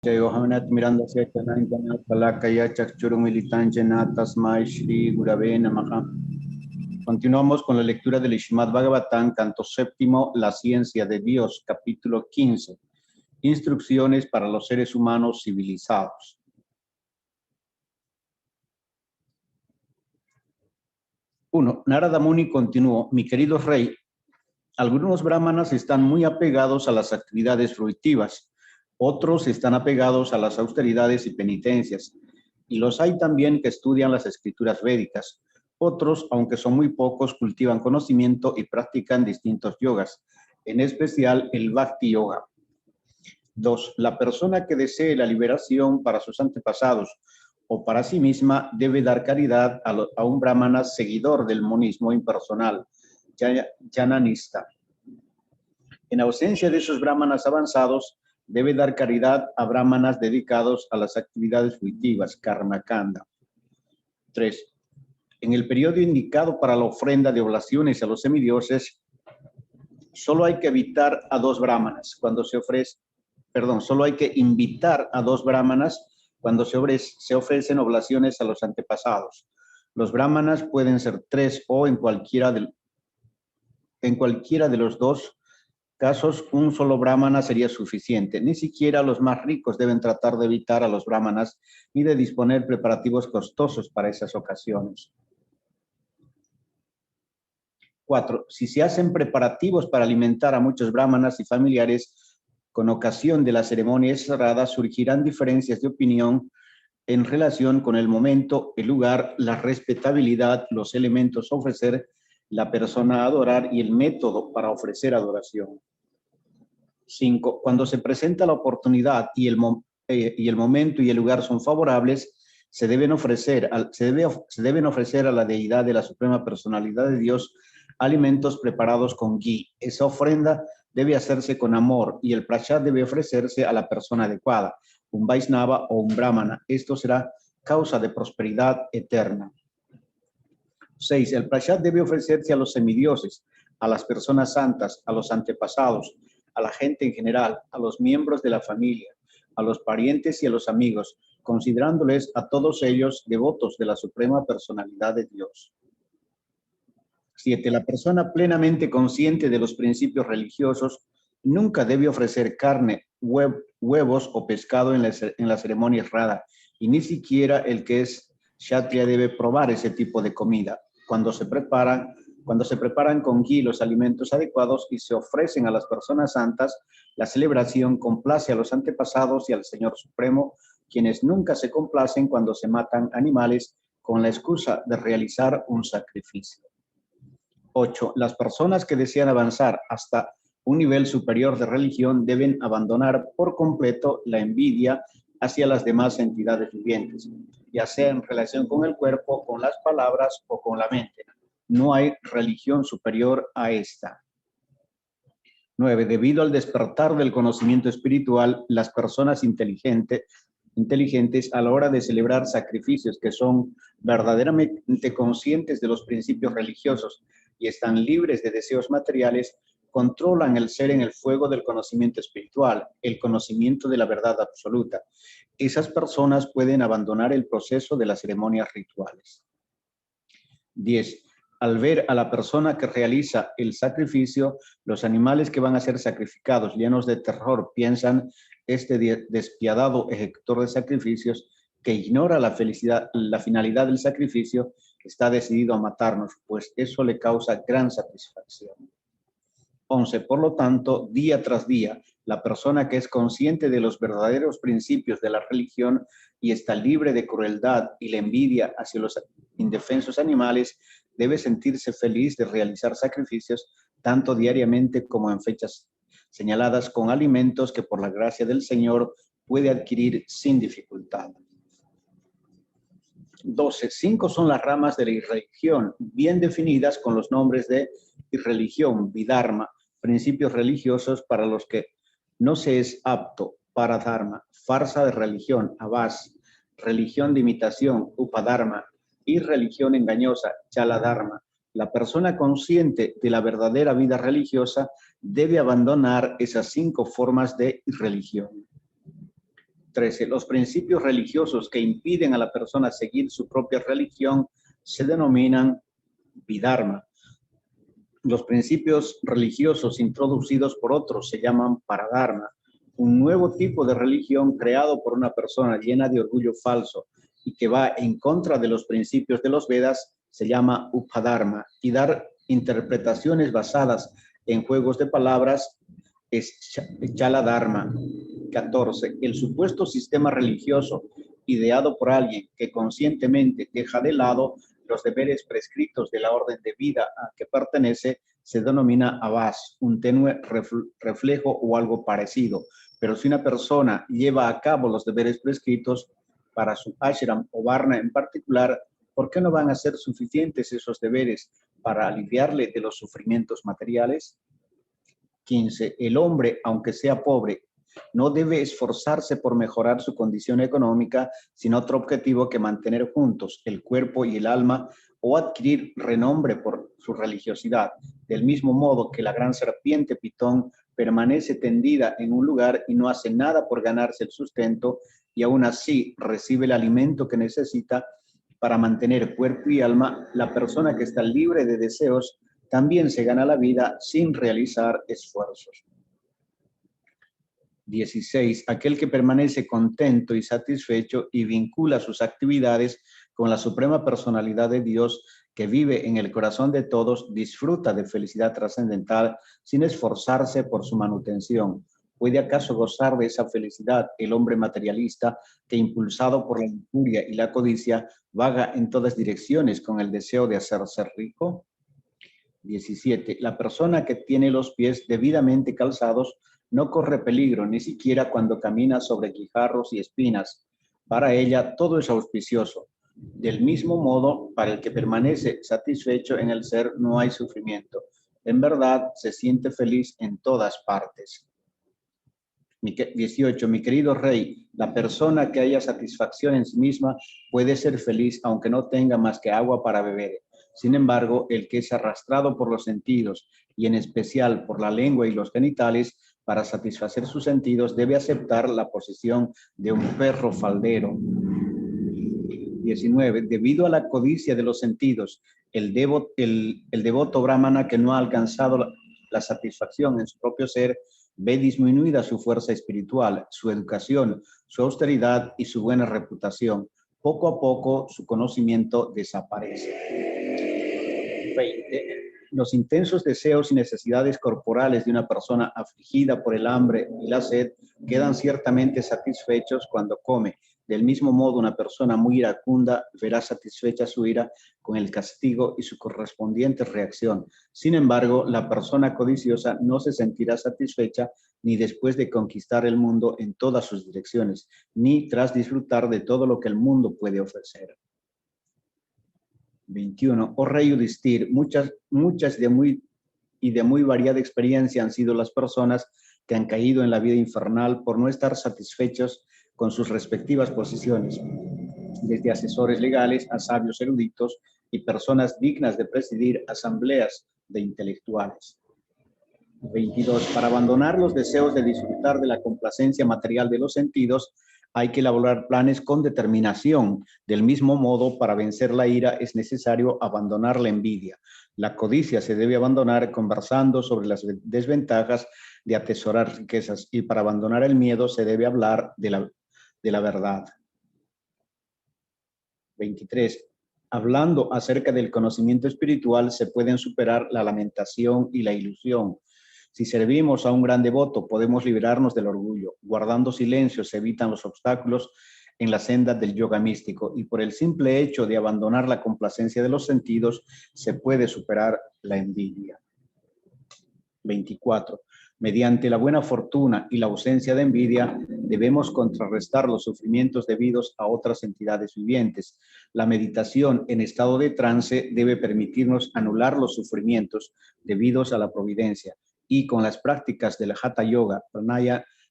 Yohamanat Miranda Chanantana Palakaya Chakchuru Militanchena Tasmai Shri Gurave Namaha. Continuamos con la lectura del Srimad Bhagavatam, canto séptimo, La ciencia de Dios, capítulo 15. Instrucciones para los seres humanos civilizados. 1. Narada Muni continuó: mi querido rey, algunos brahmanas están muy apegados a las actividades fruitivas, otros están apegados a las austeridades y penitencias, y los hay también que estudian las escrituras védicas. Otros, aunque son muy pocos, cultivan conocimiento y practican distintos yogas, en especial el Bhakti Yoga. 2. La persona que desee la liberación para sus antepasados o para sí misma debe dar caridad a un brahmana seguidor del monismo impersonal, Jananista. En ausencia de esos brahmanas avanzados, debe dar caridad a brahmanas dedicados a las actividades fruitivas, Karmakanda. 3. En el periodo indicado para la ofrenda de oblaciones a los semidioses, solo hay que invitar a dos brahmanas cuando se ofrecen oblaciones a los antepasados. Los brahmanas pueden ser 3 o en cualquiera de los dos casos, un solo brahmana sería suficiente. Ni siquiera los más ricos deben tratar de evitar a los brahmanas ni de disponer preparativos costosos para esas ocasiones. 4. Si se hacen preparativos para alimentar a muchos brahmanas y familiares con ocasión de la ceremonia sagrada, surgirán diferencias de opinión en relación con el momento, el lugar, la respetabilidad, los elementos a ofrecer, la persona a adorar y el método para ofrecer adoración. 5. Cuando se presenta la oportunidad y el momento y el lugar son favorables, se deben ofrecer a la deidad de la Suprema Personalidad de Dios alimentos preparados con ghee. Esa ofrenda debe hacerse con amor y el prasad debe ofrecerse a la persona adecuada, un Vaisnava o un Brahmana. Esto será causa de prosperidad eterna. 6. El prasad debe ofrecerse a los semidioses, a las personas santas, a los antepasados, a la gente en general, a los miembros de la familia, a los parientes y a los amigos, considerándoles a todos ellos devotos de la Suprema Personalidad de Dios. 7. La persona plenamente consciente de los principios religiosos nunca debe ofrecer carne, huevos o pescado en la ceremonia sagrada, y ni siquiera el que es kshatriya debe probar ese tipo de comida. Cuando se preparan con ghee los alimentos adecuados y se ofrecen a las personas santas, la celebración complace a los antepasados y al Señor Supremo, quienes nunca se complacen cuando se matan animales con la excusa de realizar un sacrificio. 8. Las personas que desean avanzar hasta un nivel superior de religión deben abandonar por completo la envidia hacia las demás entidades vivientes, ya sea en relación con el cuerpo, con las palabras o con la mente. No hay religión superior a esta. 9. Debido al despertar del conocimiento espiritual, las personas inteligentes a la hora de celebrar sacrificios que son verdaderamente conscientes de los principios religiosos y están libres de deseos materiales, controlan el ser en el fuego del conocimiento espiritual, el conocimiento de la verdad absoluta. Esas personas pueden abandonar el proceso de las ceremonias rituales. 10. Al ver a la persona que realiza el sacrificio, los animales que van a ser sacrificados, llenos de terror, piensan: este despiadado ejecutor de sacrificios, que ignora la finalidad del sacrificio, está decidido a matarnos, pues eso le causa gran satisfacción. 11. Por lo tanto, día tras día, la persona que es consciente de los verdaderos principios de la religión y está libre de crueldad y la envidia hacia los indefensos animales, debe sentirse feliz de realizar sacrificios tanto diariamente como en fechas señaladas, con alimentos que por la gracia del Señor puede adquirir sin dificultad. 12. 5 son las ramas de la irreligión, bien definidas con los nombres de irreligión, vidharma, principios religiosos para los que no se es apto, paradharma, farsa de religión, abhas, religión de imitación, upadharma, y religión engañosa, chaladharma. La persona consciente de la verdadera vida religiosa debe abandonar esas 5 formas de irreligión. 13. Los principios religiosos que impiden a la persona seguir su propia religión se denominan vidharma. Los principios religiosos introducidos por otros se llaman paradharma. Un nuevo tipo de religión creado por una persona llena de orgullo falso y que va en contra de los principios de los Vedas se llama upadharma. Y dar interpretaciones basadas en juegos de palabras es chaladharma. 14. El supuesto sistema religioso ideado por alguien que conscientemente deja de lado los deberes prescritos de la orden de vida a que pertenece se denomina avas, un tenue reflejo o algo parecido. Pero si una persona lleva a cabo los deberes prescritos para su ashram o varna en particular, ¿por qué no van a ser suficientes esos deberes para aliviarle de los sufrimientos materiales? 15. El hombre, aunque sea pobre, no debe esforzarse por mejorar su condición económica sin otro objetivo que mantener juntos el cuerpo y el alma o adquirir renombre por su religiosidad. Del mismo modo que la gran serpiente Pitón permanece tendida en un lugar y no hace nada por ganarse el sustento y aún así recibe el alimento que necesita para mantener cuerpo y alma, la persona que está libre de deseos también se gana la vida sin realizar esfuerzos. 16. Aquel que permanece contento y satisfecho y vincula sus actividades con la suprema personalidad de Dios que vive en el corazón de todos, disfruta de felicidad trascendental sin esforzarse por su manutención. ¿Puede acaso gozar de esa felicidad el hombre materialista que, impulsado por la lujuria y la codicia, vaga en todas direcciones con el deseo de hacerse rico? 17. La persona que tiene los pies debidamente calzados no corre peligro, ni siquiera cuando camina sobre guijarros y espinas. Para ella todo es auspicioso. Del mismo modo, para el que permanece satisfecho en el ser no hay sufrimiento. En verdad, se siente feliz en todas partes. 18. Mi querido rey, la persona que haya satisfacción en sí misma puede ser feliz aunque no tenga más que agua para beber. Sin embargo, el que es arrastrado por los sentidos y en especial por la lengua y los genitales para satisfacer sus sentidos debe aceptar la posición de un perro faldero. 19. Debido a la codicia de los sentidos, el devoto brahmana que no ha alcanzado la satisfacción en su propio ser ve disminuida su fuerza espiritual, su educación, su austeridad y su buena reputación. Poco a poco su conocimiento desaparece. 20. Los intensos deseos y necesidades corporales de una persona afligida por el hambre y la sed quedan ciertamente satisfechos cuando come. Del mismo modo, una persona muy iracunda verá satisfecha su ira con el castigo y su correspondiente reacción. Sin embargo, la persona codiciosa no se sentirá satisfecha ni después de conquistar el mundo en todas sus direcciones, ni tras disfrutar de todo lo que el mundo puede ofrecer. 21. Oh rey Yudhisthira, muchas de muy variada experiencia han sido las personas que han caído en la vida infernal por no estar satisfechos con sus respectivas posiciones, desde asesores legales a sabios eruditos y personas dignas de presidir asambleas de intelectuales. 22. Para abandonar los deseos de disfrutar de la complacencia material de los sentidos, hay que elaborar planes con determinación. Del mismo modo, para vencer la ira es necesario abandonar la envidia. La codicia se debe abandonar conversando sobre las desventajas de atesorar riquezas y para abandonar el miedo se debe hablar de la verdad. 23. Hablando acerca del conocimiento espiritual se pueden superar la lamentación y la ilusión. Si servimos a un gran devoto, podemos liberarnos del orgullo. Guardando silencio se evitan los obstáculos en la senda del yoga místico y por el simple hecho de abandonar la complacencia de los sentidos se puede superar la envidia. 24. Mediante la buena fortuna y la ausencia de envidia, debemos contrarrestar los sufrimientos debidos a otras entidades vivientes. La meditación en estado de trance debe permitirnos anular los sufrimientos debidos a la providencia. Y con las prácticas del Hatha Yoga,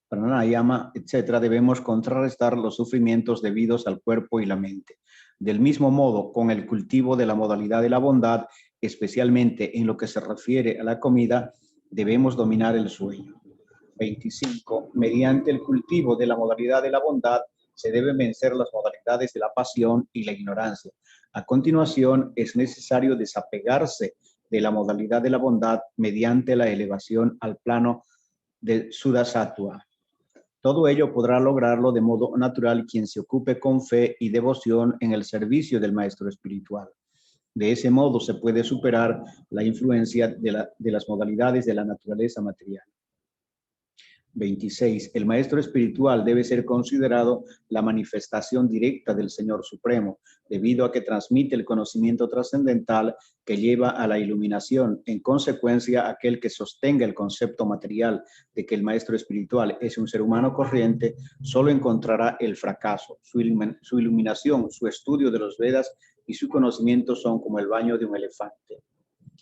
Pranayama, etc., debemos contrarrestar los sufrimientos debidos al cuerpo y la mente. Del mismo modo, con el cultivo de la modalidad de la bondad, especialmente en lo que se refiere a la comida, debemos dominar el sueño. 25. Mediante el cultivo de la modalidad de la bondad, se deben vencer las modalidades de la pasión y la ignorancia. A continuación, es necesario desapegarse de la modalidad de la bondad mediante la elevación al plano de Sudasattva. Todo ello podrá lograrlo de modo natural quien se ocupe con fe y devoción en el servicio del maestro espiritual. De ese modo se puede superar la influencia de las modalidades de la naturaleza material. 26. El maestro espiritual debe ser considerado la manifestación directa del Señor Supremo, debido a que transmite el conocimiento trascendental que lleva a la iluminación. En consecuencia, aquel que sostenga el concepto material de que el maestro espiritual es un ser humano corriente, solo encontrará el fracaso. Su iluminación, su estudio de los Vedas y su conocimiento son como el baño de un elefante.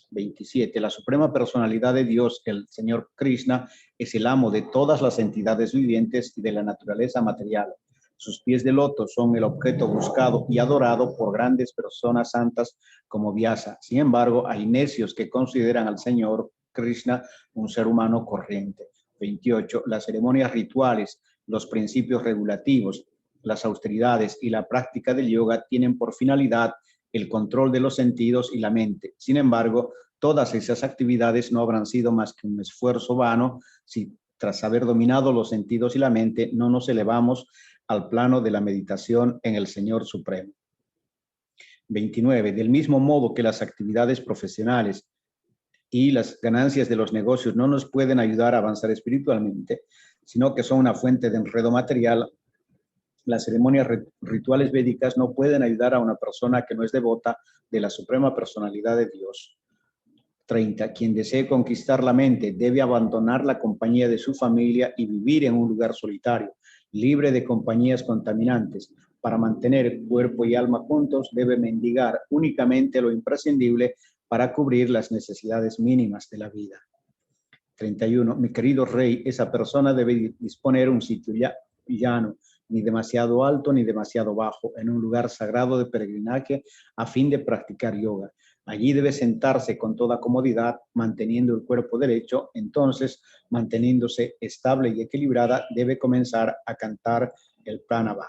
27. La suprema personalidad de Dios, el Señor Krishna, es el amo de todas las entidades vivientes y de la naturaleza material. Sus pies de loto son el objeto buscado y adorado por grandes personas santas como Vyasa. Sin embargo, hay necios que consideran al Señor Krishna un ser humano corriente. 28. Las ceremonias rituales, los principios regulativos, las austeridades y la práctica del yoga tienen por finalidad el control de los sentidos y la mente. Sin embargo, todas esas actividades no habrán sido más que un esfuerzo vano si tras haber dominado los sentidos y la mente no nos elevamos al plano de la meditación en el Señor Supremo. 29. Del mismo modo que las actividades profesionales y las ganancias de los negocios no nos pueden ayudar a avanzar espiritualmente, sino que son una fuente de enredo material, las ceremonias rituales védicas no pueden ayudar a una persona que no es devota de la suprema personalidad de Dios. 30. Quien desee conquistar la mente debe abandonar la compañía de su familia y vivir en un lugar solitario, libre de compañías contaminantes. Para mantener cuerpo y alma juntos, debe mendigar únicamente lo imprescindible para cubrir las necesidades mínimas de la vida. 31. Mi querido rey, esa persona debe disponer un sitio llano, ni demasiado alto ni demasiado bajo, en un lugar sagrado de peregrinaje a fin de practicar yoga. Allí debe sentarse con toda comodidad, manteniendo el cuerpo derecho. Entonces, manteniéndose estable y equilibrada, debe comenzar a cantar el pranava.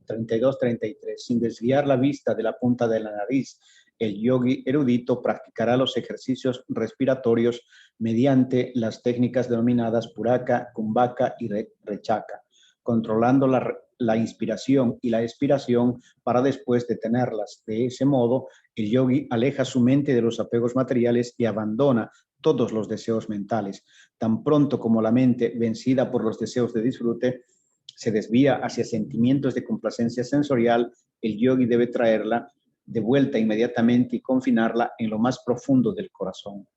32-33. Sin desviar la vista de la punta de la nariz, el yogi erudito practicará los ejercicios respiratorios mediante las técnicas denominadas puraka, kumbhaka y rechaka, controlando la inspiración y la expiración para después detenerlas. De ese modo, el yogi aleja su mente de los apegos materiales y abandona todos los deseos mentales. Tan pronto como la mente, vencida por los deseos de disfrute, se desvía hacia sentimientos de complacencia sensorial, el yogi debe traerla de vuelta inmediatamente y confinarla en lo más profundo del corazón.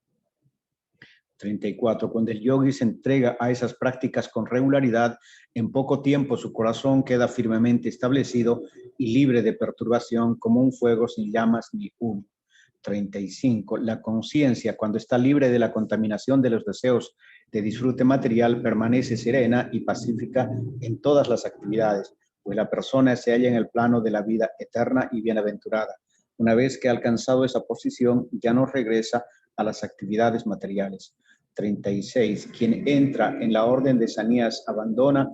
34. Cuando el yogi se entrega a esas prácticas con regularidad, en poco tiempo su corazón queda firmemente establecido y libre de perturbación como un fuego sin llamas ni humo. 35. La conciencia, cuando está libre de la contaminación de los deseos de disfrute material, permanece serena y pacífica en todas las actividades, pues la persona se halla en el plano de la vida eterna y bienaventurada. Una vez que ha alcanzado esa posición, ya no regresa a las actividades materiales. 36. Quien entra en la orden de Sanías abandona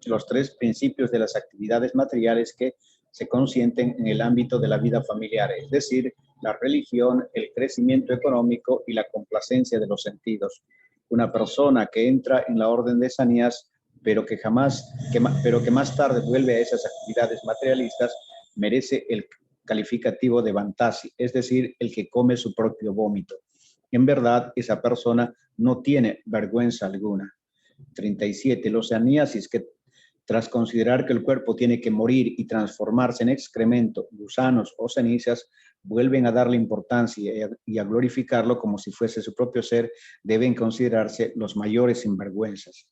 los tres principios de las actividades materiales que se consienten en el ámbito de la vida familiar, es decir, la religión, el crecimiento económico y la complacencia de los sentidos. Una persona que entra en la orden de Sanías, pero que más tarde vuelve a esas actividades materialistas, merece el calificativo de Vantasi, es decir, el que come su propio vómito. En verdad, esa persona no tiene vergüenza alguna. 37. Los sannyasis que, tras considerar que el cuerpo tiene que morir y transformarse en excremento, gusanos o cenizas, vuelven a darle importancia y a glorificarlo como si fuese su propio ser, deben considerarse los mayores sinvergüenzas.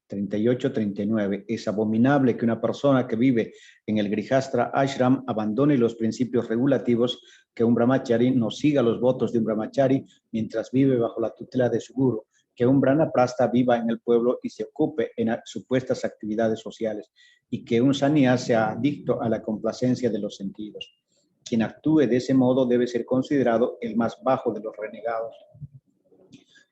38-39. Es abominable que una persona que vive en el Grihastra Ashram abandone los principios regulativos, que un brahmachari no siga los votos de un brahmachari mientras vive bajo la tutela de su guru, que un brahmaprasta viva en el pueblo y se ocupe en supuestas actividades sociales, y que un sannyasi sea adicto a la complacencia de los sentidos. Quien actúe de ese modo debe ser considerado el más bajo de los renegados.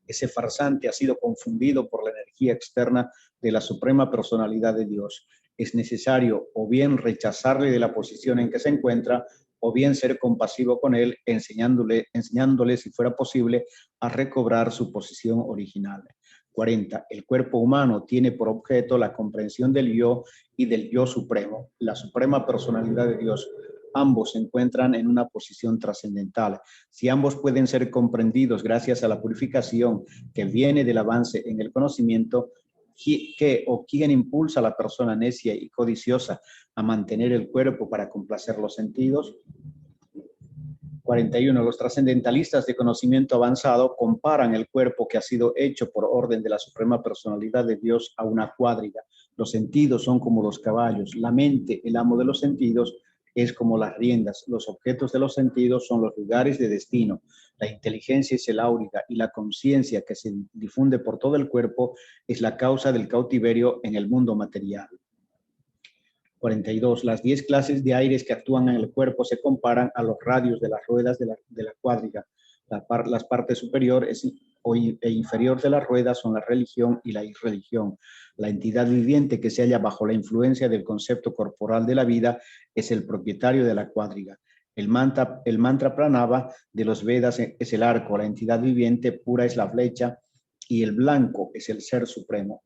Ese farsante ha sido confundido por la energía externa de la suprema personalidad de Dios. Es necesario o bien rechazarle de la posición en que se encuentra, o bien ser compasivo con él, enseñándole, si fuera posible, a recobrar su posición original. 40. El cuerpo humano tiene por objeto la comprensión del yo y del yo supremo, la suprema personalidad de Dios. Ambos se encuentran en una posición trascendental. Si ambos pueden ser comprendidos gracias a la purificación que viene del avance en el conocimiento, ¿quién impulsa a la persona necia y codiciosa a mantener el cuerpo para complacer los sentidos? 41. Los trascendentalistas de conocimiento avanzado comparan el cuerpo que ha sido hecho por orden de la suprema personalidad de Dios a una cuadriga. Los sentidos son como los caballos, la mente, el amo de los sentidos, es como las riendas. Los objetos de los sentidos son los lugares de destino. La inteligencia es el áuriga y la conciencia que se difunde por todo el cuerpo es la causa del cautiverio en el mundo material. 42. Las 10 clases de aires que actúan en el cuerpo se comparan a los radios de las ruedas de la cuadriga. Las partes superior e inferior de las ruedas son la religión y la irreligión. La entidad viviente que se halla bajo la influencia del concepto corporal de la vida es el propietario de la cuadriga. El mantra pranava de los Vedas es el arco, la entidad viviente pura es la flecha y el blanco es el ser supremo.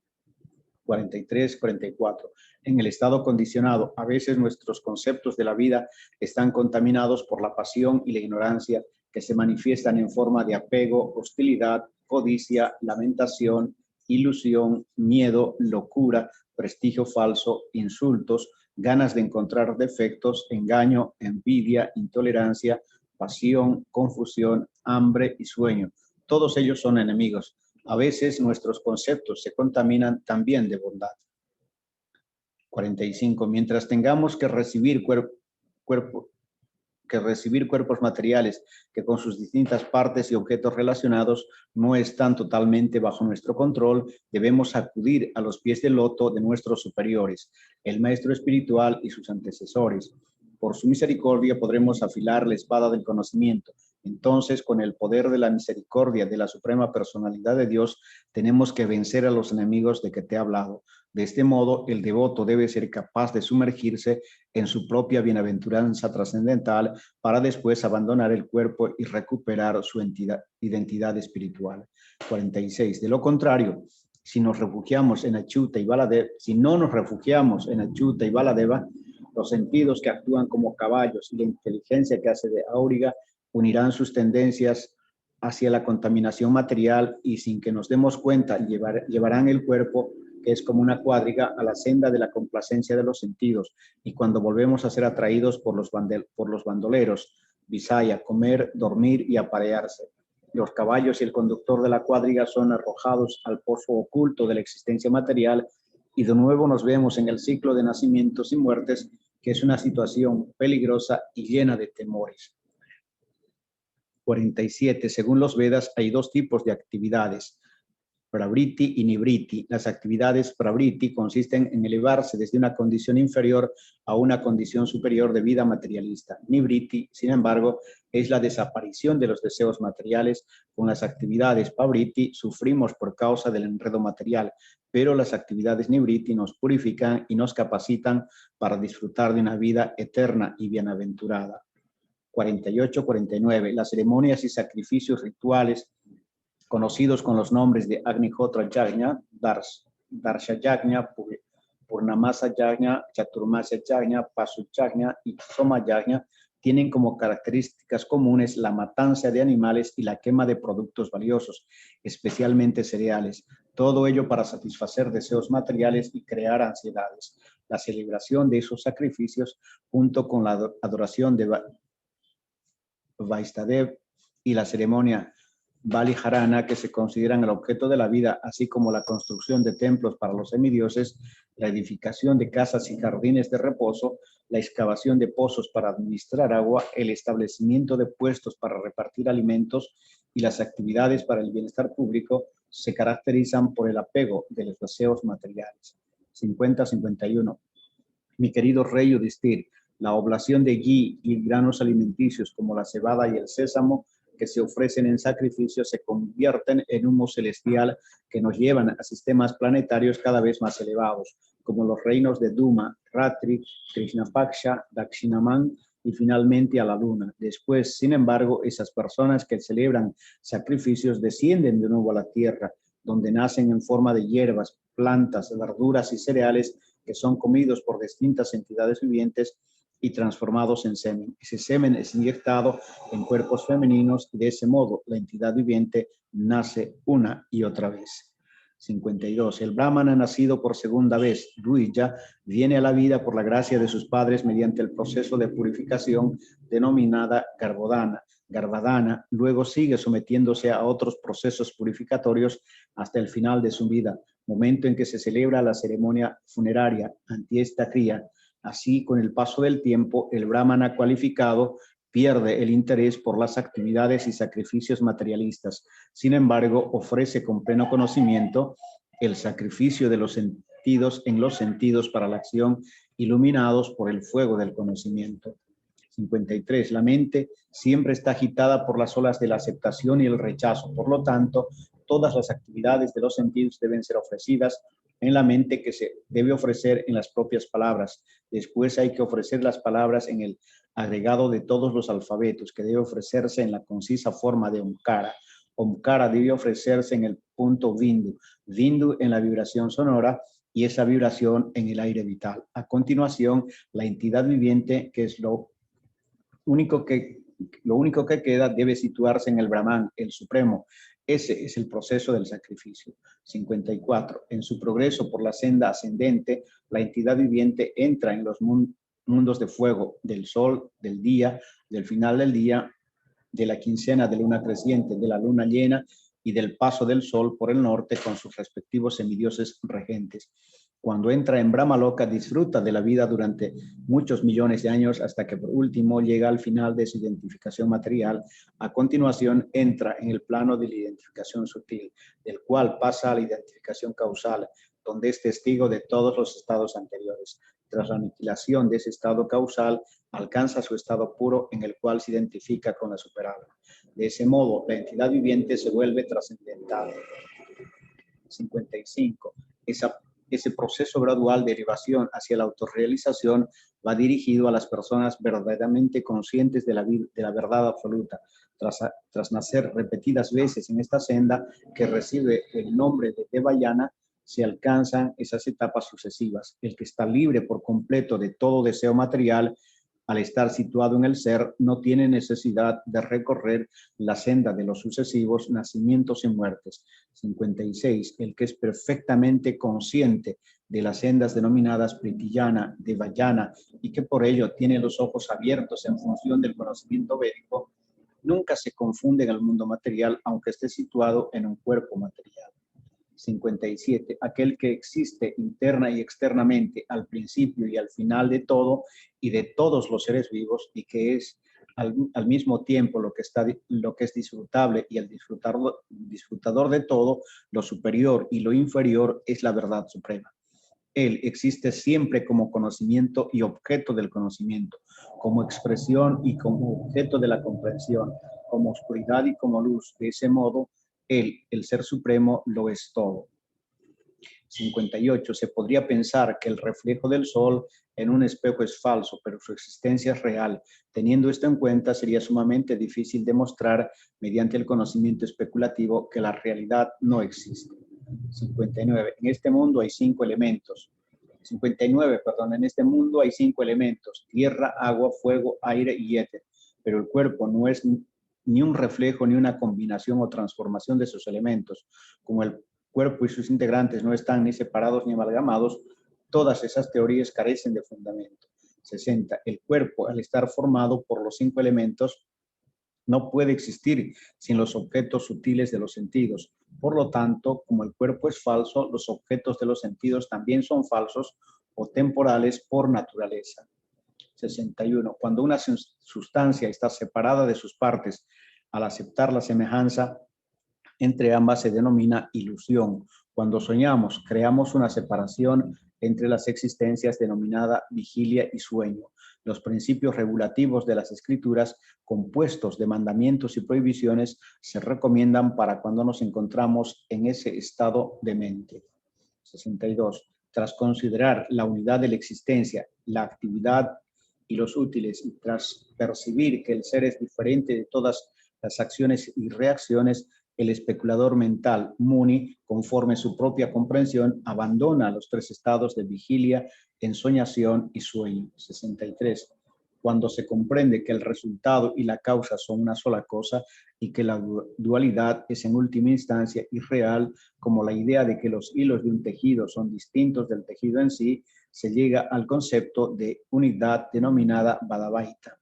43, 44. En el estado condicionado, a veces nuestros conceptos de la vida están contaminados por la pasión y la ignorancia que se manifiestan en forma de apego, hostilidad, codicia, lamentación, ilusión, miedo, locura, prestigio falso, insultos, ganas de encontrar defectos, engaño, envidia, intolerancia, pasión, confusión, hambre y sueño. Todos ellos son enemigos. A veces nuestros conceptos se contaminan también de bondad. 45. Mientras tengamos que recibir cuerpos materiales que con sus distintas partes y objetos relacionados no están totalmente bajo nuestro control, debemos acudir a los pies del loto de nuestros superiores, el maestro espiritual y sus antecesores. Por su misericordia podremos afilar la espada del conocimiento. Entonces, con el poder de la misericordia de la suprema personalidad de Dios, tenemos que vencer a los enemigos de que te he hablado. De este modo, el devoto debe ser capaz de sumergirse en su propia bienaventuranza trascendental para después abandonar el cuerpo y recuperar su identidad espiritual. 46. De lo contrario, si no nos refugiamos en Achyuta y Baladeva, los sentidos que actúan como caballos y la inteligencia que hace de áuriga unirán sus tendencias hacia la contaminación material y sin que nos demos cuenta llevarán el cuerpo, que es como una cuadriga, a la senda de la complacencia de los sentidos. Y cuando volvemos a ser atraídos por los bandoleros, visaya, comer, dormir y aparearse. Los caballos y el conductor de la cuadriga son arrojados al pozo oculto de la existencia material y de nuevo nos vemos en el ciclo de nacimientos y muertes, que es una situación peligrosa y llena de temores. 47. Según los Vedas, hay dos tipos de actividades, pravriti y nivriti. Las actividades pravriti consisten en elevarse desde una condición inferior a una condición superior de vida materialista. Nivriti, sin embargo, es la desaparición de los deseos materiales. Con las actividades pravriti sufrimos por causa del enredo material, pero las actividades nivriti nos purifican y nos capacitan para disfrutar de una vida eterna y bienaventurada. 48, 49. Las ceremonias y sacrificios rituales conocidos con los nombres de Agnihotra Yajna, Darsha Yajna, Purnamasa Yajna, Chaturmasya Yajna, Pasu Yajna y Soma Yajna, tienen como características comunes la matanza de animales y la quema de productos valiosos, especialmente cereales. Todo ello para satisfacer deseos materiales y crear ansiedades. La celebración de esos sacrificios, junto con la adoración de Vaistadev y la ceremonia Baliharana, que se consideran el objeto de la vida, así como la construcción de templos para los semidioses, la edificación de casas y jardines de reposo, la excavación de pozos para administrar agua, el establecimiento de puestos para repartir alimentos y las actividades para el bienestar público se caracterizan por el apego de los deseos materiales. 50-51. Mi querido rey Yudhishthir, la oblación de ghee y granos alimenticios como la cebada y el sésamo que se ofrecen en sacrificio se convierten en humos celestial que nos llevan a sistemas planetarios cada vez más elevados, como los reinos de Duma, Ratri, Krishnapaksha, Dakshinaman y finalmente a la luna. Después, sin embargo, esas personas que celebran sacrificios descienden de nuevo a la tierra, donde nacen en forma de hierbas, plantas, verduras y cereales que son comidos por distintas entidades vivientes y transformados en semen. Ese semen es inyectado en cuerpos femeninos y de ese modo la entidad viviente nace una y otra vez. 52. El Brahmana nacido por segunda vez, Dvija, viene a la vida por la gracia de sus padres mediante el proceso de purificación denominada Garbhadana. Luego sigue sometiéndose a otros procesos purificatorios hasta el final de su vida, momento en que se celebra la ceremonia funeraria ante esta cría. Así, con el paso del tiempo, el Brahmana cualificado pierde el interés por las actividades y sacrificios materialistas. Sin embargo, ofrece con pleno conocimiento el sacrificio de los sentidos en los sentidos para la acción, iluminados por el fuego del conocimiento. 53. La mente siempre está agitada por las olas de la aceptación y el rechazo. Por lo tanto, todas las actividades de los sentidos deben ser ofrecidas en la mente, que se debe ofrecer en las propias palabras. Después hay que ofrecer las palabras en el agregado de todos los alfabetos, que debe ofrecerse en la concisa forma de Omkara. Omkara debe ofrecerse en el punto Bindu. Bindu en la vibración sonora y esa vibración en el aire vital. A continuación, la entidad viviente, que es lo único que queda, debe situarse en el Brahman, el Supremo. Ese es el proceso del sacrificio. 54. En su progreso por la senda ascendente, la entidad viviente entra en los mundos de fuego, del sol, del día, del final del día, de la quincena de luna creciente, de la luna llena y del paso del sol por el norte con sus respectivos semidioses regentes. Cuando entra en Brahmaloka, disfruta de la vida durante muchos millones de años hasta que por último llega al final de su identificación material. A continuación entra en el plano de la identificación sutil, del cual pasa a la identificación causal, donde es testigo de todos los estados anteriores. Tras la aniquilación de ese estado causal, alcanza su estado puro en el cual se identifica con la superalma. De ese modo, la entidad viviente se vuelve trascendental. 55. Ese proceso gradual de derivación hacia la autorrealización va dirigido a las personas verdaderamente conscientes de la verdad absoluta. Tras nacer repetidas veces en esta senda que recibe el nombre de Devayana, se alcanzan esas etapas sucesivas. El que está libre por completo de todo deseo material, al estar situado en el ser, no tiene necesidad de recorrer la senda de los sucesivos nacimientos y muertes. 56. El que es perfectamente consciente de las sendas denominadas Pritiyana, Devayana, y que por ello tiene los ojos abiertos en función del conocimiento védico, nunca se confunde en el mundo material, aunque esté situado en un cuerpo material. 57. Aquel que existe interna y externamente al principio y al final de todo y de todos los seres vivos, y que es al mismo tiempo lo que es disfrutable y el disfrutador de todo, lo superior y lo inferior, es la verdad suprema. Él existe siempre como conocimiento y objeto del conocimiento, como expresión y como objeto de la comprensión, como oscuridad y como luz. De ese modo, él, el Ser Supremo, lo es todo. 58. Se podría pensar que el reflejo del sol en un espejo es falso, pero su existencia es real. Teniendo esto en cuenta, sería sumamente difícil demostrar mediante el conocimiento especulativo que la realidad no existe. 59. En este mundo hay 5 elementos. 59, perdón, en este mundo hay 5 elementos: tierra, agua, fuego, aire y éter. Pero el cuerpo no es ni un reflejo ni una combinación o transformación de esos elementos. Como el cuerpo y sus integrantes no están ni separados ni amalgamados, todas esas teorías carecen de fundamento. 60. El cuerpo, al estar formado por los 5 elementos, no puede existir sin los objetos sutiles de los sentidos. Por lo tanto, como el cuerpo es falso, los objetos de los sentidos también son falsos o temporales por naturaleza. 61. Cuando una sustancia está separada de sus partes, al aceptar la semejanza entre ambas se denomina ilusión. Cuando soñamos, creamos una separación entre las existencias denominada vigilia y sueño. Los principios regulativos de las escrituras, compuestos de mandamientos y prohibiciones, se recomiendan para cuando nos encontramos en ese estado de mente. 62. Tras considerar la unidad de la existencia, la actividad y los útiles, y tras percibir que el ser es diferente de todas las acciones y reacciones, el especulador mental, Mooney, conforme su propia comprensión, abandona los tres estados de vigilia, ensoñación y sueño. 63. Cuando se comprende que el resultado y la causa son una sola cosa y que la dualidad es en última instancia irreal, como la idea de que los hilos de un tejido son distintos del tejido en sí, se llega al concepto de unidad denominada Bhadavaita.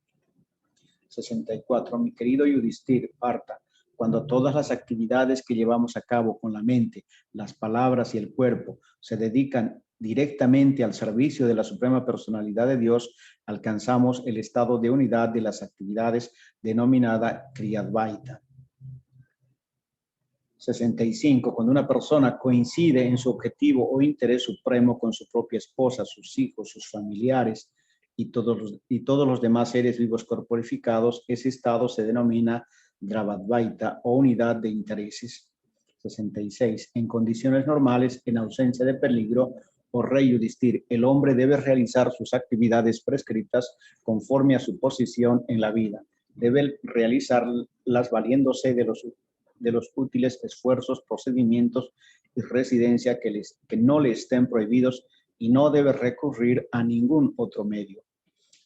64. Mi querido Yudhisthira, Partha, cuando todas las actividades que llevamos a cabo con la mente, las palabras y el cuerpo se dedican directamente al servicio de la Suprema Personalidad de Dios, alcanzamos el estado de unidad de las actividades denominada Kriyadvaita. 65. Cuando una persona coincide en su objetivo o interés supremo con su propia esposa, sus hijos, sus familiares y todos los demás seres vivos corporificados, ese estado se denomina Dravadvaita o unidad de intereses. 66. En condiciones normales, en ausencia de peligro, o rey Yudhisthira, el hombre debe realizar sus actividades prescritas conforme a su posición en la vida. Debe realizarlas valiéndose de los útiles esfuerzos, procedimientos y residencia que no le estén prohibidos, y no debe recurrir a ningún otro medio.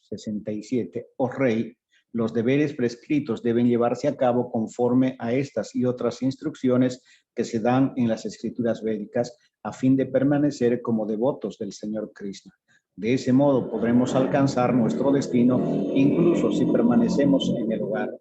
67. Oh rey, los deberes prescritos deben llevarse a cabo conforme a estas y otras instrucciones que se dan en las escrituras védicas a fin de permanecer como devotos del Señor Krishna. De ese modo podremos alcanzar nuestro destino incluso si permanecemos en el hogar.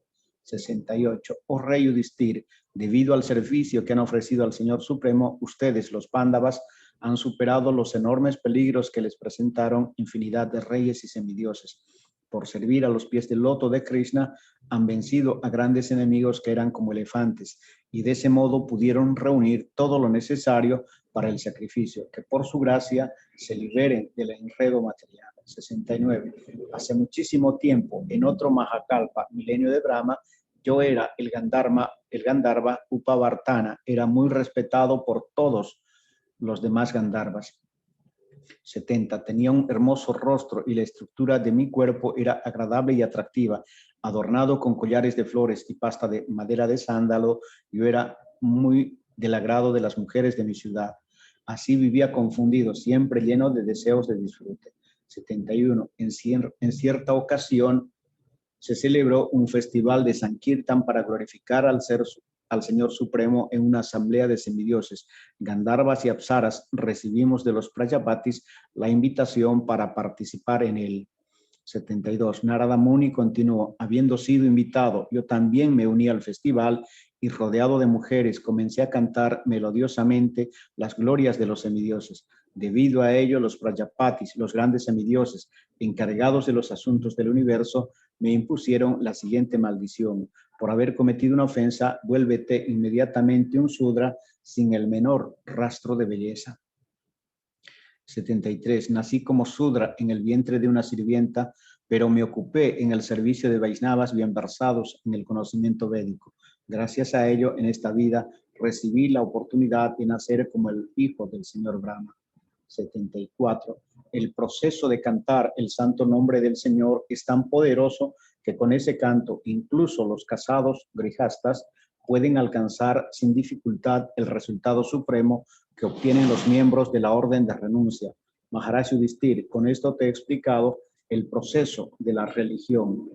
68. Oh rey Yudhisthira, debido al servicio que han ofrecido al Señor Supremo, ustedes, los Pándavas, han superado los enormes peligros que les presentaron infinidad de reyes y semidioses. Por servir a los pies del loto de Krishna, han vencido a grandes enemigos que eran como elefantes, y de ese modo pudieron reunir todo lo necesario para el sacrificio, que por su gracia se liberen del enredo material. 69. Hace muchísimo tiempo, en otro Mahakalpa, milenio de Brahma, yo era el Gandharva Upavartana, era muy respetado por todos los demás Gandharvas. 70. Tenía un hermoso rostro y la estructura de mi cuerpo era agradable y atractiva, adornado con collares de flores y pasta de madera de sándalo. Yo era muy del agrado de las mujeres de mi ciudad. Así vivía confundido, siempre lleno de deseos de disfrute. 71. En cierta ocasión se celebró un festival de Sankirtan para glorificar al Señor Supremo en una asamblea de semidioses. Gandharvas y Apsaras recibimos de los Prajapatis la invitación para participar en él. 72. Narada Muni continuó: habiendo sido invitado, yo también me uní al festival y rodeado de mujeres comencé a cantar melodiosamente las glorias de los semidioses. Debido a ello, los Prajapatis, los grandes semidioses encargados de los asuntos del universo, me impusieron la siguiente maldición: por haber cometido una ofensa, vuélvete inmediatamente un Sudra sin el menor rastro de belleza. 73. Nací como Sudra en el vientre de una sirvienta, pero me ocupé en el servicio de Vaisnavas bien versados en el conocimiento védico. Gracias a ello, en esta vida recibí la oportunidad de nacer como el hijo del señor Brahma. 74. El proceso de cantar el santo nombre del Señor es tan poderoso que con ese canto incluso los casados grihastas pueden alcanzar sin dificultad el resultado supremo que obtienen los miembros de la orden de renuncia. Maharaj Yudhisthira, con esto te he explicado el proceso de la religión.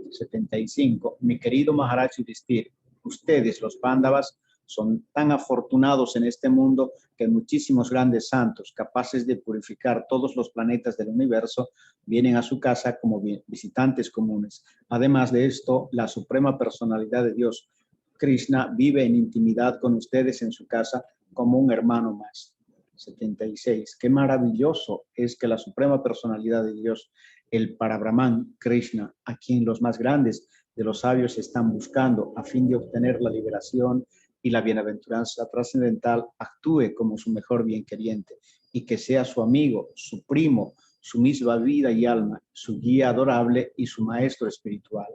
75. Mi querido Maharaj Yudhisthira, ustedes, los Pándavas, son tan afortunados en este mundo que muchísimos grandes santos, capaces de purificar todos los planetas del universo, vienen a su casa como visitantes comunes. Además de esto, la Suprema Personalidad de Dios, Krishna, vive en intimidad con ustedes en su casa como un hermano más. 76. Qué maravilloso es que la Suprema Personalidad de Dios, el Parabrahman Krishna, a quien los más grandes de los sabios están buscando a fin de obtener la liberación y la bienaventuranza trascendental, actúe como su mejor bienqueriente y que sea su amigo, su primo, su misma vida y alma, su guía adorable y su maestro espiritual.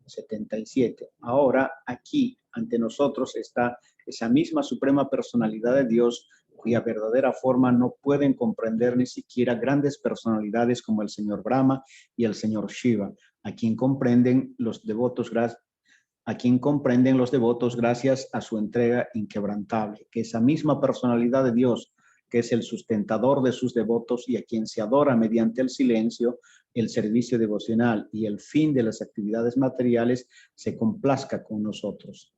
77. Ahora, aquí, ante nosotros, está esa misma suprema personalidad de Dios, cuya verdadera forma no pueden comprender ni siquiera grandes personalidades como el señor Brahma y el señor Shiva, a quien comprenden los devotos gracias a su entrega inquebrantable, que esa misma personalidad de Dios, que es el sustentador de sus devotos y a quien se adora mediante el silencio, el servicio devocional y el fin de las actividades materiales, se complazca con nosotros.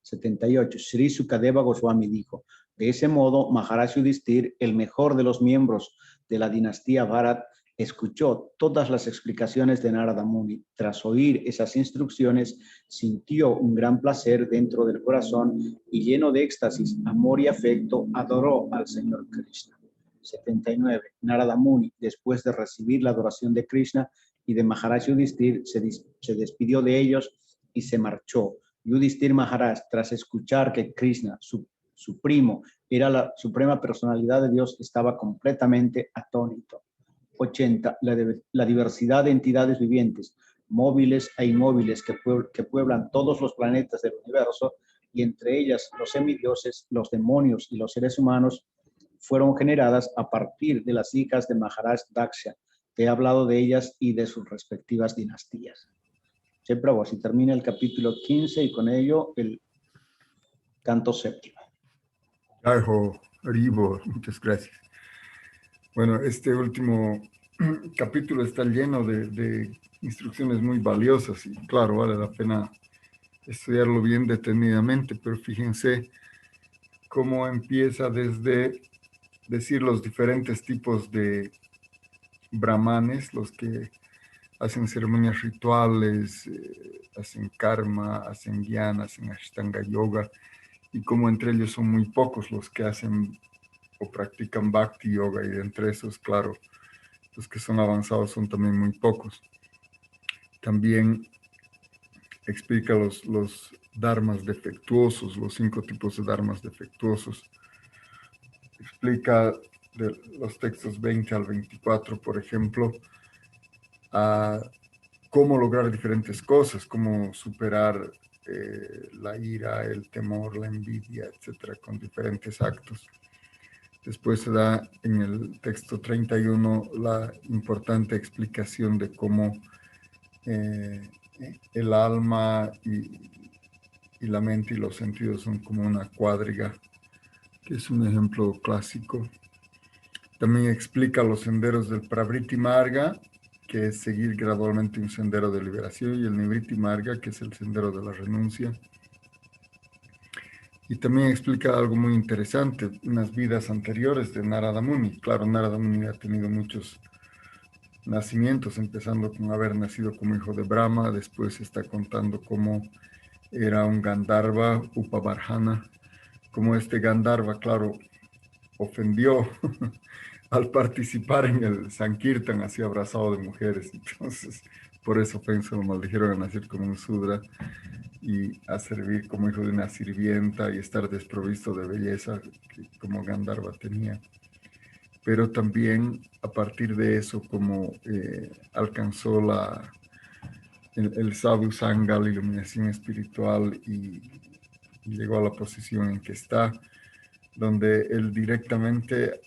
78. Sri Sukadeva Goswami dijo, de ese modo, Maharaj Yudhishthir, el mejor de los miembros de la dinastía Bharat, escuchó todas las explicaciones de Narada Muni. Tras oír esas instrucciones, sintió un gran placer dentro del corazón y lleno de éxtasis, amor y afecto, adoró al Señor Krishna. 79. Narada Muni, después de recibir la adoración de Krishna y de Maharaj Yudhishthir, se despidió de ellos y se marchó. Yudhishthir Maharaj, tras escuchar que Krishna, su primo, era la suprema personalidad de Dios, estaba completamente atónito. 80. La diversidad de entidades vivientes, móviles e inmóviles que pueblan todos los planetas del universo, y entre ellas los semidioses, los demonios y los seres humanos, fueron generadas a partir de las hijas de Maharaj Daksha. Te he hablado de ellas y de sus respectivas dinastías. Siempre así termina el capítulo 15 y con ello el canto séptimo. Jaiho, Haribo, muchas gracias. Bueno, este último capítulo está lleno de instrucciones muy valiosas y claro, vale la pena estudiarlo bien detenidamente, pero fíjense cómo empieza desde decir los diferentes tipos de brahmanes, los que hacen ceremonias rituales, hacen karma, hacen jnana, hacen ashtanga yoga, y como entre ellos son muy pocos los que hacen o practican bhakti yoga, y de entre esos, claro, los que son avanzados son también muy pocos. También explica los dharmas defectuosos, los 5 tipos de dharmas defectuosos. Explica de los textos 20 al 24, por ejemplo, cómo lograr diferentes cosas, cómo superar la ira, el temor, la envidia, etcétera, con diferentes actos. Después se da en el texto 31 la importante explicación de cómo el alma y la mente y los sentidos son como una cuadriga, que es un ejemplo clásico. También explica los senderos del Pravriti Marga, que es seguir gradualmente un sendero de liberación, y el Nivriti Marga, que es el sendero de la renuncia. Y también explica algo muy interesante, unas vidas anteriores de Narada Muni. Claro, Narada Muni ha tenido muchos nacimientos, empezando con haber nacido como hijo de Brahma, después está contando cómo era un Gandharva, Upavarhana, como este Gandharva, claro, ofendió al participar en el Sankirtan, así abrazado de mujeres. Entonces, por esa ofensa lo maldijeron a nacer como un Sudra y a servir como hijo de una sirvienta y estar desprovisto de belleza que como Gandharva tenía. Pero también a partir de eso, como alcanzó el sadhu sangha, la iluminación espiritual, y llegó a la posición en que está, donde él directamente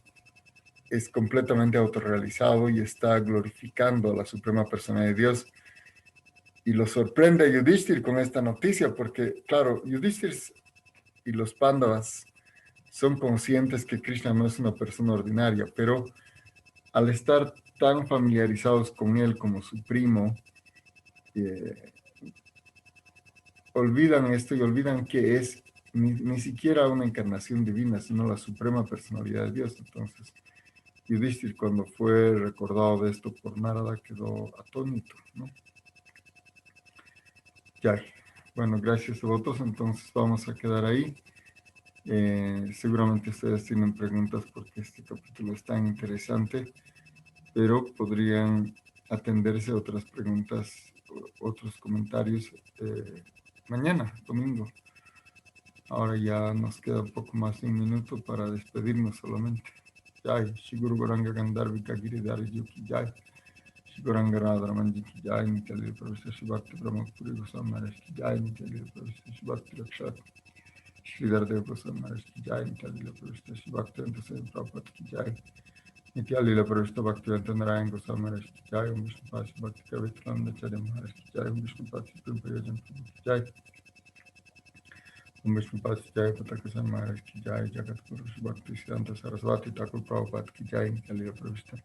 es completamente autorrealizado y está glorificando a la Suprema Persona de Dios. Y lo sorprende a Yudhishthir con esta noticia, porque, claro, Yudhishthir y los Pándavas son conscientes que Krishna no es una persona ordinaria, pero al estar tan familiarizados con él como su primo, olvidan esto y olvidan que es ni siquiera una encarnación divina, sino la Suprema Personalidad de Dios. Entonces, Yudhishthir, cuando fue recordado de esto por Narada, quedó atónito, ¿no? Ya, bueno, gracias a vosotros. Entonces vamos a quedar ahí. Seguramente ustedes tienen preguntas porque este capítulo es tan interesante, pero podrían atenderse a otras preguntas, otros comentarios mañana, domingo. Ahora ya nos queda un poco más de un minuto para despedirnos solamente. Jai, Shri Guru Goranga Gandharvika Giridhara Ji ki Jai, Shri Goranga Radharaman Ji ki Jai, Nitya Lila Prabhupada Shri Bhakti Brahma Puri Goswami Maharaj ki Jai, Nitya Lila Prabhupada Shri Bhakti Rakshat Shri Dhardev Goswami Maharaj ki Jai, Nitya Lila Prabhupada Shri Bhakti Anta Sai Prabhupada ki Jai, Nitya Lila Prabhupada Bhakti Anta Narayan Goswami Maharaj ki Jai, Om Vishnu Pasi Bhakti Kavitananda Charya Maharaj ki Jai, Om Vishnu Pasi Primpayajan Prabhu ki Jai, Om Vishnu Pasi Jai Patakasan Maharaj ki Jai, Jagat Guru Shri Bhakti Siddhanta Saraswati Thakur Prabhupada ki Jai, Nitya Lila Prabhupada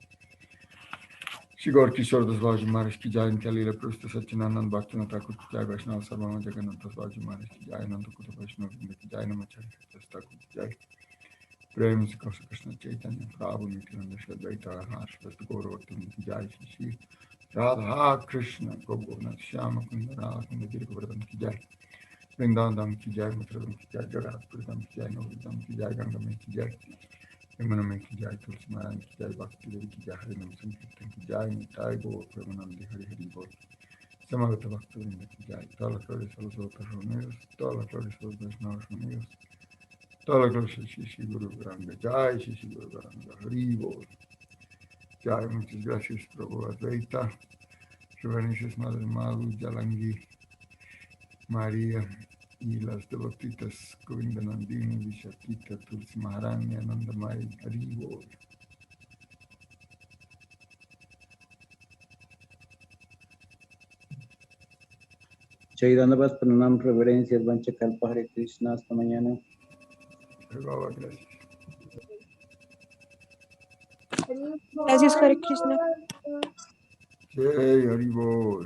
Shri Gaur Kishore Das Babaji Maharaj ki Jai, Nitya Lila Prabhupada Satchinanand Bhaktivinoda Thakur ki Jai, Vaishnava Sarvama Jagannath Das Babaji Maharaj ki Jai, Nanda Kota Vaishnava Vrinda ki Jai, Namacharya Das Thakur ki Jai, Prem Se Kausa Krishna Chaitanya Prabhu Nityananda Shri Advaita Harshvasta Gauravaktam ki Jai, Shri Radha Krishna Prabhu Shyama Kunda Radha Kunda Giri Govardhan ki Jai, Vrindavan ki Jai, Matradam ki Jai, Jagannath Puri Dham ki Jai, Navadvip ki Jai, Ganga Mai ki Jai, Yamuna Mai ki Jai, Tulsi Maharani ki Jai, Bhakti Devi ki Jai, Hari Nam Sankirtan ki Jai, Nitai Gaur Premanandi Hari Hari Bol, Samagata Bhakta Vrinda ki Jai, todas las flores a los otros reunidos, todas las flores a los Vaishnavas reunidos, todas las flores a Shri Guru Granga Jai, Shri Guru Granga Hari Bol, Jai, muchas gracias Prabhu Advaita, reverencias Madre Madhu, Yalangi, María y las devotitas Govinda Nandini, Vishatita, Tulsi Maharani, Anandamai, Hari Bol. Jai Dandavat, Pranam, reverencias, Vancha Kalpa, Hare Krishna, hasta mañana. Baba, gracias. Gracias, Hare Krishna. Jai Hari Bol.